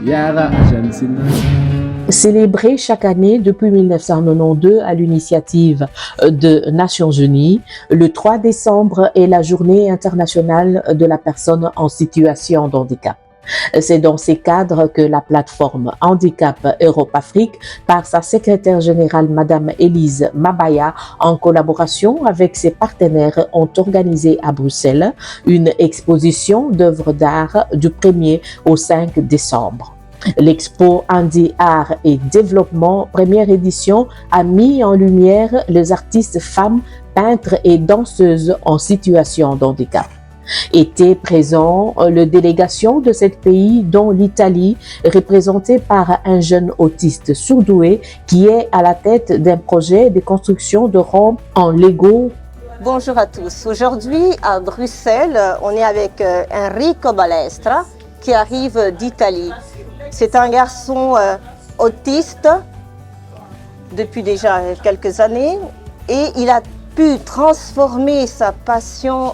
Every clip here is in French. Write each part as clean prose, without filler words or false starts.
Yara Ajansina. Célébré chaque année depuis 1992 à l'initiative des Nations Unies, le 3 décembre est la journée internationale de la personne en situation de handicap. C'est dans ces cadres que la plateforme Handicap Europe-Afrique, par sa secrétaire générale Madame Élise Mabaya, en collaboration avec ses partenaires, ont organisé à Bruxelles une exposition d'œuvres d'art du 1er au 5 décembre. L'expo Handi Art et Développement, première édition, a mis en lumière les artistes femmes, peintres et danseuses en situation de handicap. Étaient présents les délégations de ce pays, dont l'Italie, représentée par un jeune autiste surdoué qui est à la tête d'un projet de construction de rampes en Lego. Bonjour à tous. Aujourd'hui à Bruxelles, on est avec Enrico Balestra qui arrive d'Italie. C'est un garçon autiste depuis déjà quelques années et il a pu transformer sa passion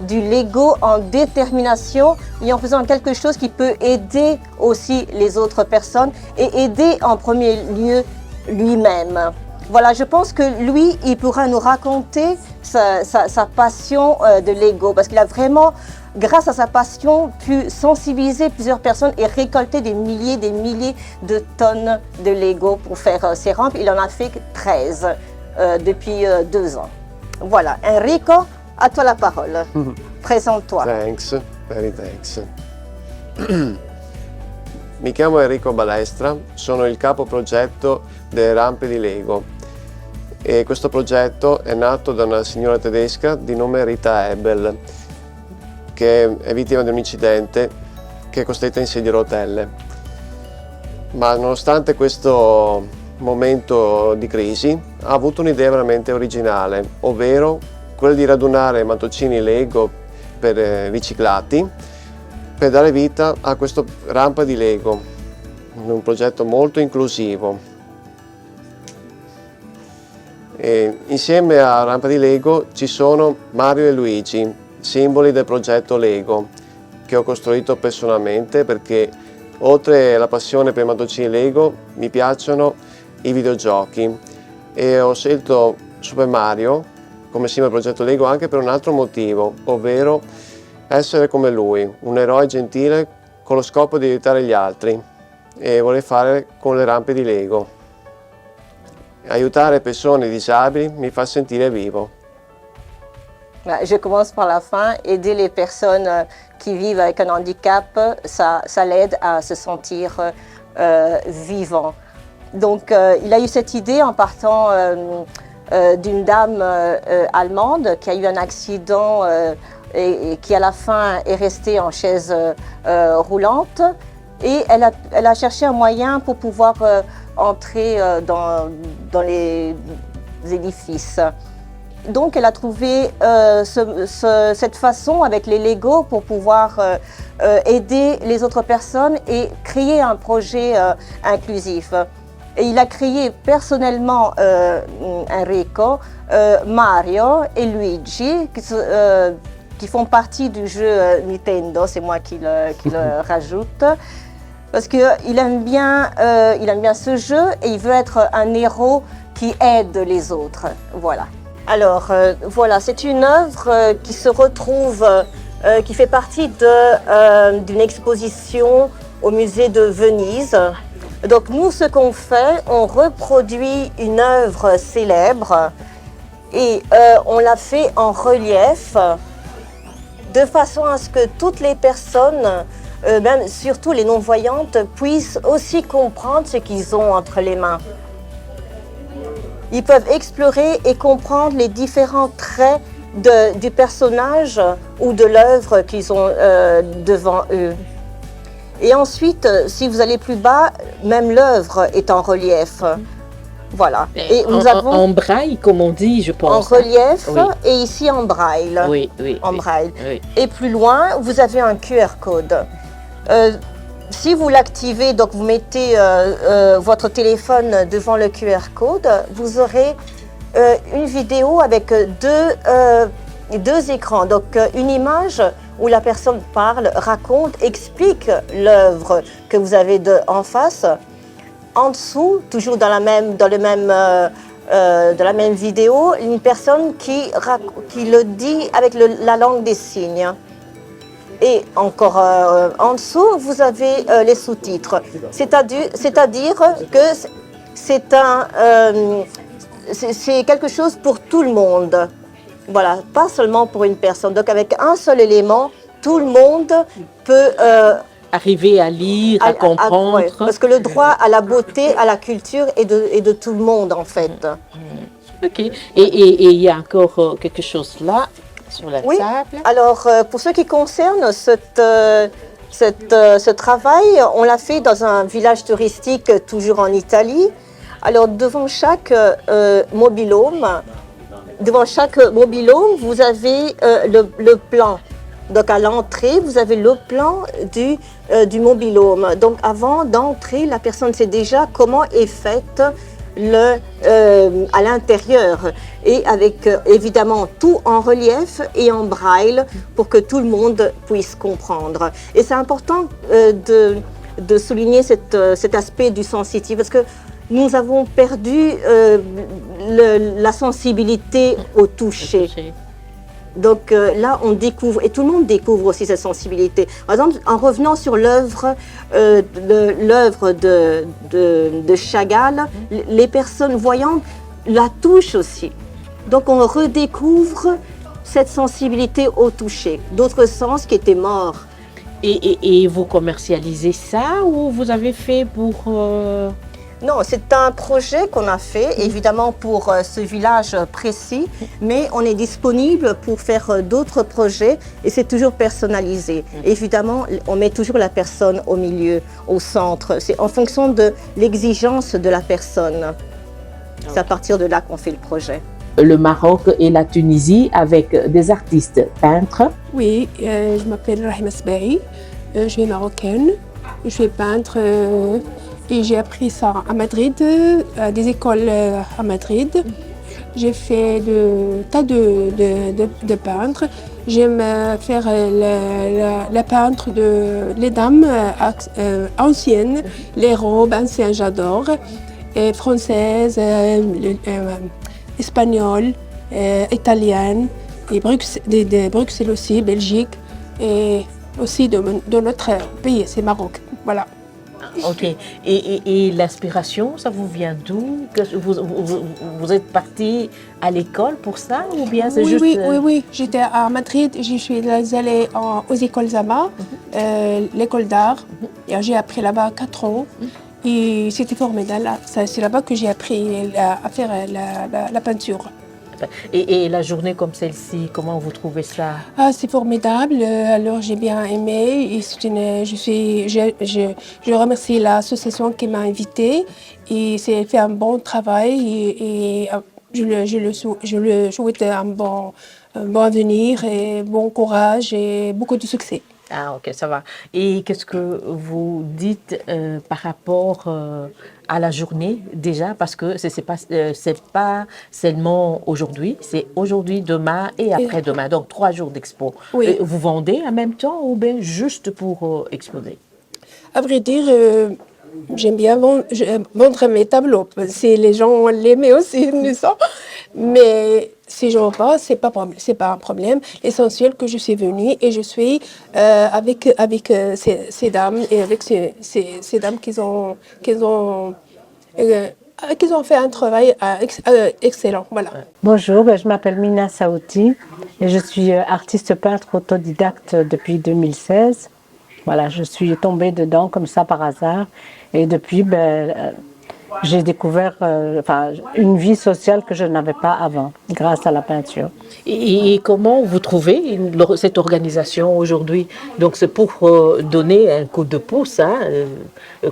du Lego en détermination et en faisant quelque chose qui peut aider aussi les autres personnes et aider en premier lieu lui-même. Voilà, je pense que lui, il pourra nous raconter sa passion de Lego parce qu'il a vraiment, grâce à sa passion, pu sensibiliser plusieurs personnes et récolter des milliers de tonnes de Lego pour faire ses rampes. Il en a fait 13 depuis 2 ans. Voilà, Enrico, a toi la parole. Présente-toi. Thanks, very thanks. Mi chiamo Enrico Balestra, sono il capo progetto delle rampe di Lego e questo progetto è nato da una signora tedesca di nome Rita Ebel, che è vittima di un incidente che è costretta in sedia a rotelle. Ma nonostante questo momento di crisi ha avuto un'idea veramente originale, ovvero quella di radunare mattoncini Lego riciclati per dare vita a questa rampa di Lego, un progetto molto inclusivo. E insieme a rampa di Lego ci sono Mario e Luigi, simboli del progetto Lego, che ho costruito personalmente perché oltre alla passione per i mattoncini Lego mi piacciono i videogiochi e ho scelto Super Mario come simbolo del progetto Lego anche per un altro motivo, ovvero essere come lui, un eroe gentile con lo scopo di aiutare gli altri e vorrei fare con le rampe di Lego. Aiutare persone disabili mi fa sentire vivo. Je commence par la fin. Aider les personnes qui vivent avec un handicap, ça l'aide à se sentir vivant. Donc il a eu cette idée en partant d'une dame allemande qui a eu un accident et qui à la fin est restée en chaise roulante. Et elle a cherché un moyen pour pouvoir entrer dans les édifices. Donc elle a trouvé cette façon avec les Lego pour pouvoir aider les autres personnes et créer un projet inclusif. Et il a créé personnellement Enrico, Mario et Luigi qui font partie du jeu Nintendo, c'est moi qui le rajoute. Parce qu'il aime bien ce jeu et il veut être un héros qui aide les autres. Voilà. Alors voilà, c'est une œuvre qui se retrouve, qui fait partie d'une exposition au musée de Venise. Donc nous, ce qu'on fait, on reproduit une œuvre célèbre et on la fait en relief de façon à ce que toutes les personnes, même surtout les non-voyantes, puissent aussi comprendre ce qu'ils ont entre les mains. Ils peuvent explorer et comprendre les différents traits du personnage ou de l'œuvre qu'ils ont devant eux. Et ensuite, si vous allez plus bas, même l'œuvre est en relief. Voilà. Et nous avons en braille, comme on dit, je pense. en relief Oui. et ici en braille. Oui. En braille. Oui. Et plus loin, vous avez un QR code. Si vous l'activez, donc vous mettez votre téléphone devant le QR code, vous aurez une vidéo avec deux écrans. Donc une image où la personne parle, raconte, explique l'œuvre que vous avez en face. En dessous, toujours dans la même vidéo, une personne qui le dit avec la langue des signes. Et encore en dessous, vous avez les sous-titres. C'est-à-dire que c'est quelque chose pour tout le monde. Voilà, pas seulement pour une personne. Donc avec un seul élément, tout le monde peut arriver à lire, à comprendre. Ouais, parce que le droit à la beauté, à la culture est de tout le monde en fait. Ok. Et il y a encore quelque chose là sur la table. Alors pour ce qui concerne ce travail, on l'a fait dans un village touristique toujours en Italie. Alors devant chaque mobil-home, vous avez le plan. Donc à l'entrée, vous avez le plan du mobil-home. Donc avant d'entrer, la personne sait déjà comment est faite à l'intérieur. Et avec évidemment tout en relief et en braille pour que tout le monde puisse comprendre. Et c'est important de souligner cet aspect du sensitif parce que nous avons perdu la sensibilité au toucher. Donc là, on découvre, et tout le monde découvre aussi cette sensibilité. Par exemple, en revenant sur l'œuvre de Chagall, les personnes voyantes la touchent aussi. Donc on redécouvre cette sensibilité au toucher, d'autres sens qui étaient morts. Et vous commercialisez ça ou vous avez fait pour... Non, c'est un projet qu'on a fait, évidemment pour ce village précis, mais on est disponible pour faire d'autres projets et c'est toujours personnalisé. Évidemment, on met toujours la personne au milieu, au centre. C'est en fonction de l'exigence de la personne. C'est à partir de là qu'on fait le projet. Le Maroc et la Tunisie avec des artistes peintres. Oui, je m'appelle Rahima Sbahi, je suis marocaine, je suis peintre. Et j'ai appris ça à Madrid, à des écoles à Madrid. J'ai fait de tas de peintres. J'aime faire la peintre les dames anciennes, les robes anciennes, j'adore. Et françaises, espagnoles, italiennes, et de Bruxelles aussi, Belgique, et aussi de notre pays, c'est Maroc. Voilà. Ok. Et l'inspiration, ça vous vient d'où? Vous êtes parti à l'école pour ça ou bien c'est juste... Oui. J'étais à Madrid, je suis allée aux écoles Zama, l'école d'art. Et j'ai appris là-bas 4 ans. Et c'était formidable. C'est là-bas que j'ai appris à faire la peinture. Et la journée comme celle-ci, comment vous trouvez ça? C'est formidable. Alors j'ai bien aimé. Et je remercie l'association qui m'a invitée. Et c'est fait un bon travail. Et je le souhaite un bon avenir et bon courage et beaucoup de succès. Ah ok, ça va. Et qu'est-ce que vous dites par rapport à la journée déjà? Parce que c'est pas seulement aujourd'hui, c'est aujourd'hui, demain et après-demain. Donc 3 jours d'expo. Oui. Vous vendez en même temps ou bien juste pour exposer? À vrai dire, j'aime bien vendre mes tableaux. Si les gens l'aimaient aussi, nous sommes. Mais si je ne vends pas, c'est pas un problème. L'essentiel que je suis venue et je suis avec ces dames et avec ces dames qui ont fait un travail excellent. Voilà. Bonjour, je m'appelle Mina Saouti et je suis artiste peintre autodidacte depuis 2016. Voilà, je suis tombée dedans comme ça par hasard et depuis, j'ai découvert une vie sociale que je n'avais pas avant, grâce à la peinture. Et comment vous trouvez cette organisation aujourd'hui? Donc c'est pour donner un coup de pouce, hein,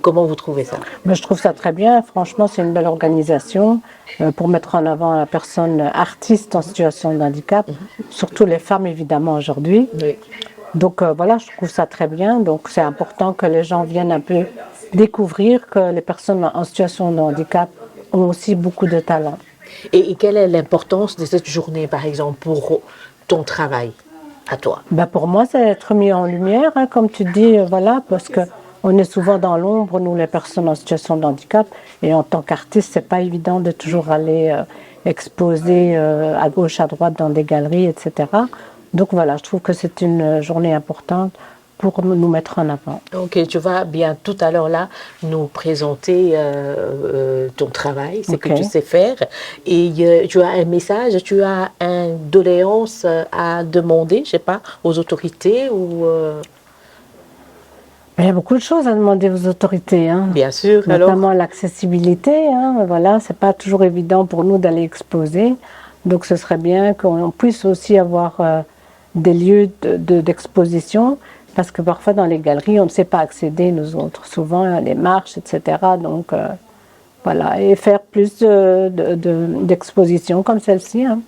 comment vous trouvez ça? Je trouve ça très bien, franchement c'est une belle organisation pour mettre en avant la personne artiste en situation de handicap, surtout les femmes évidemment aujourd'hui. Oui. Donc voilà, je trouve ça très bien, donc c'est important que les gens viennent un peu découvrir que les personnes en situation de handicap ont aussi beaucoup de talent. Et quelle est l'importance de cette journée, par exemple, pour ton travail? à toi? Ben pour moi, c'est être mis en lumière, hein, comme tu dis, voilà, parce que on est souvent dans l'ombre, nous, les personnes en situation de handicap, et en tant qu'artiste, c'est pas évident de toujours aller exposer à gauche, à droite dans des galeries, etc. Donc voilà, je trouve que c'est une journée importante pour nous mettre en avant. Ok, tu vas bien tout à l'heure là nous présenter ton travail, ce que Ok. tu sais faire. Et tu as un message, tu as une doléance à demander, je sais pas, aux autorités ou... Il y a beaucoup de choses à demander aux autorités, hein. Bien sûr, alors... Notamment l'accessibilité, hein, voilà, c'est pas toujours évident pour nous d'aller exposer. Donc ce serait bien qu'on puisse aussi avoir des lieux d'exposition, parce que parfois dans les galeries, on ne sait pas accéder, nous autres. Souvent, il y a les marches, etc. Donc voilà, et faire plus d'expositions comme celle-ci, hein.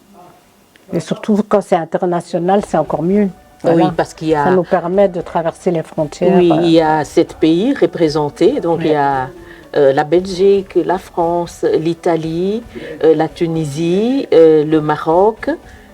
Et surtout quand c'est international, c'est encore mieux. Voilà. Oui, parce qu'il y a... Ça nous permet de traverser les frontières. Oui, il y a 7 pays représentés, donc il y a la Belgique, la France, l'Italie, la Tunisie, le Maroc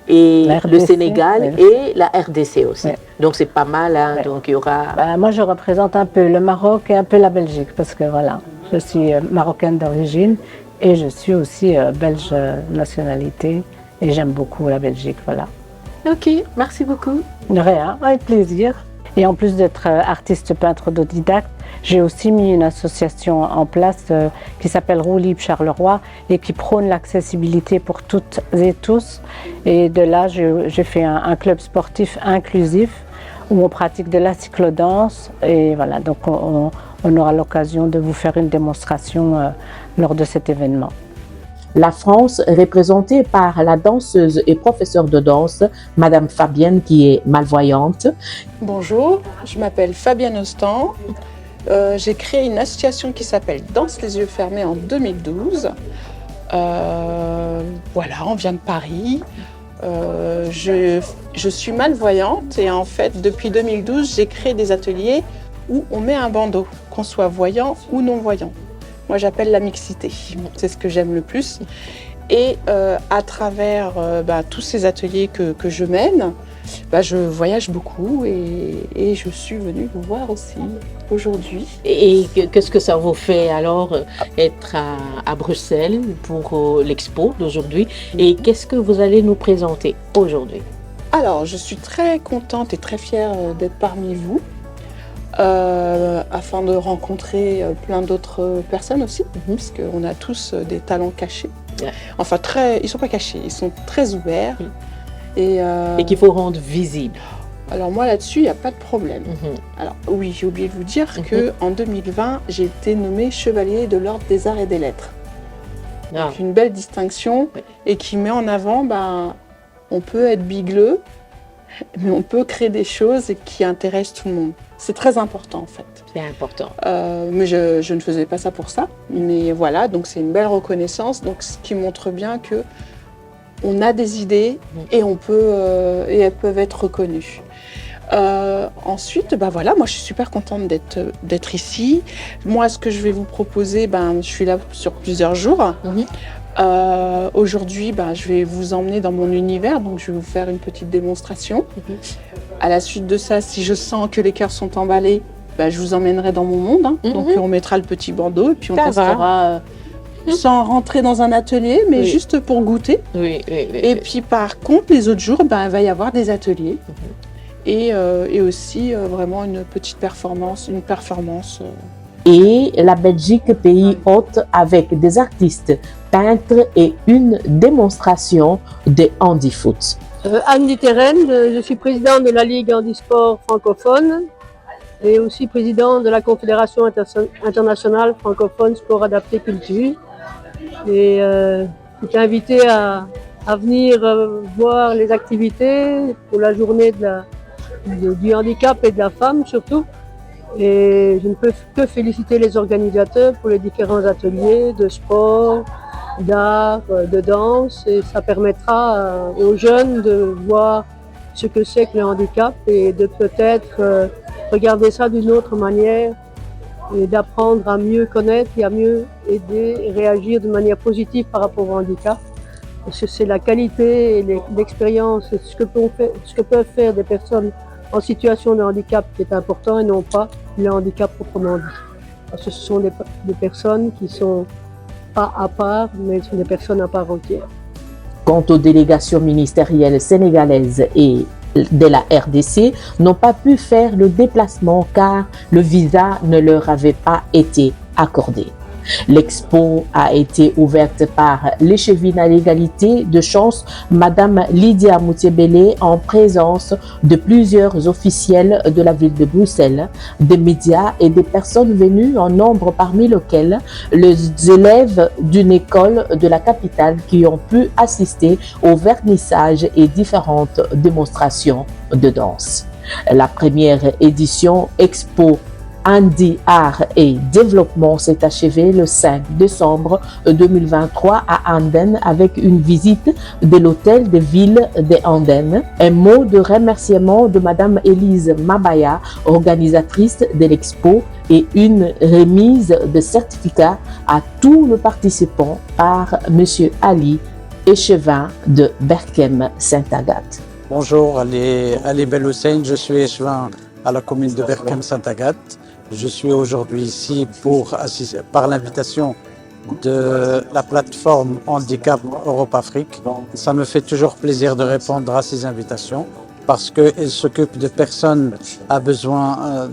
et La le RDC, Sénégal oui. et la RDC aussi. Oui. Donc c'est pas mal, hein, Oui. donc il y aura... Moi, je représente un peu le Maroc et un peu la Belgique, parce que voilà, je suis marocaine d'origine et je suis aussi belge nationalité et j'aime beaucoup la Belgique, voilà. Ok, merci beaucoup. De rien, avec plaisir. Et en plus d'être artiste peintre autodidacte, j'ai aussi mis une association en place qui s'appelle Roue Libre Charleroi et qui prône l'accessibilité pour toutes et tous. Et de là, j'ai fait un club sportif inclusif où on pratique de la cyclodance. Et voilà, donc on aura l'occasion de vous faire une démonstration lors de cet événement. La France est représentée par la danseuse et professeure de danse, Madame Fabienne, qui est malvoyante. Bonjour, je m'appelle Fabienne Ostan. J'ai créé une association qui s'appelle Danse les yeux fermés en 2012. Voilà, on vient de Paris. Je suis malvoyante et en fait, depuis 2012, j'ai créé des ateliers où on met un bandeau, qu'on soit voyant ou non-voyant. Moi, j'appelle la mixité. C'est ce que j'aime le plus. Et à travers tous ces ateliers que je mène, je voyage beaucoup et je suis venue vous voir aussi aujourd'hui. Et qu'est-ce que ça vous fait alors être à Bruxelles pour l'expo d'aujourd'hui? Et qu'est-ce que vous allez nous présenter aujourd'hui? Alors, je suis très contente et très fière d'être parmi vous. Afin de rencontrer plein d'autres personnes aussi, parce qu'on a tous des talents cachés. Ouais. Enfin, ils ne sont pas cachés, ils sont très ouverts. Et qu'il faut rendre visible. Alors moi, là-dessus, il n'y a pas de problème. Alors oui, j'ai oublié de vous dire qu'en 2020, j'ai été nommée chevalier de l'Ordre des Arts et des Lettres. Donc une belle distinction et qui met en avant, on peut être bigleux, mais on peut créer des choses qui intéressent tout le monde. C'est très important en fait. C'est important. Mais je ne faisais pas ça pour ça. Mais voilà, donc c'est une belle reconnaissance. Donc ce qui montre bien que on a des idées et on peut et elles peuvent être reconnues. Ensuite, voilà, moi je suis super contente d'être ici. Moi, ce que je vais vous proposer, je suis là sur plusieurs jours. Aujourd'hui, je vais vous emmener dans mon univers, donc je vais vous faire une petite démonstration. À la suite de ça, si je sens que les cœurs sont emballés, je vous emmènerai dans mon monde. Donc on mettra le petit bandeau et puis on testera sans rentrer dans un atelier, mais juste pour goûter. Et puis par contre, les autres jours, il va y avoir des ateliers et aussi vraiment une petite performance, Et la Belgique, pays hôte, avec des artistes, peintres et une démonstration de handifoot. Anne Terren, je suis présidente de la Ligue handisport francophone et aussi présidente de la Confédération internationale francophone sport adapté culture. Et j'étais invitée à venir voir les activités pour la journée du handicap et de la femme surtout. Et je ne peux que féliciter les organisateurs pour les différents ateliers de sport, d'art, de danse, et ça permettra aux jeunes de voir ce que c'est que le handicap et de peut-être regarder ça d'une autre manière et d'apprendre à mieux connaître et à mieux aider et réagir de manière positive par rapport au handicap. Parce que c'est la qualité et l'expérience, ce que peuvent faire des personnes en situation de handicap qui est important et non pas le handicap proprement dit. Parce que ce sont des personnes qui sont pas à part, mais ce sont des personnes à part entière. Quant aux délégations ministérielles sénégalaises et de la RDC, n'ont pas pu faire le déplacement car le visa ne leur avait pas été accordé. L'expo a été ouverte par l'échevine à l'égalité de chance, Madame Lydia Moutiébélé, en présence de plusieurs officiels de la ville de Bruxelles, des médias et des personnes venues en nombre, parmi lesquels les élèves d'une école de la capitale qui ont pu assister au vernissage et différentes démonstrations de danse. La première édition Expo Handi Art et Développement s'est achevé le 5 décembre 2023 à Anden avec une visite de l'hôtel de ville des Anden. Un mot de remerciement de Madame Élise Mabaya, organisatrice de l'expo, et une remise de certificat à tous les participants par Monsieur Ali, échevin de Berkem Sainte-Agathe. Bonjour, Ali Belhussein, je suis échevin à la commune de Berkem Sainte-Agathe. Je suis aujourd'hui ici pour assister, par l'invitation de la plateforme Handicap Europe-Afrique. Ça me fait toujours plaisir de répondre à ces invitations parce qu'elles s'occupent de personnes à besoin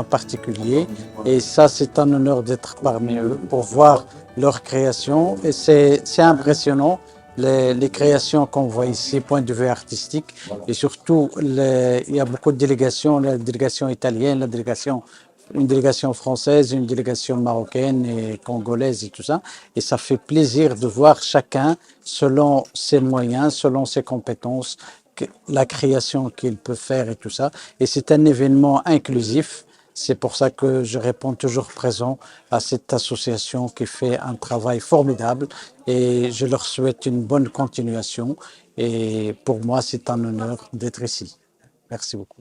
particuliers. Et ça, c'est un honneur d'être parmi eux pour voir leur création. Et c'est impressionnant. Les créations qu'on voit ici, point de vue artistique, et surtout, il y a beaucoup de délégations, la délégation italienne, une délégation française, une délégation marocaine et congolaise et tout ça. Et ça fait plaisir de voir chacun, selon ses moyens, selon ses compétences, la création qu'il peut faire et tout ça. Et c'est un événement inclusif. C'est pour ça que je réponds toujours présent à cette association qui fait un travail formidable et je leur souhaite une bonne continuation. Et pour moi, c'est un honneur d'être ici. Merci beaucoup.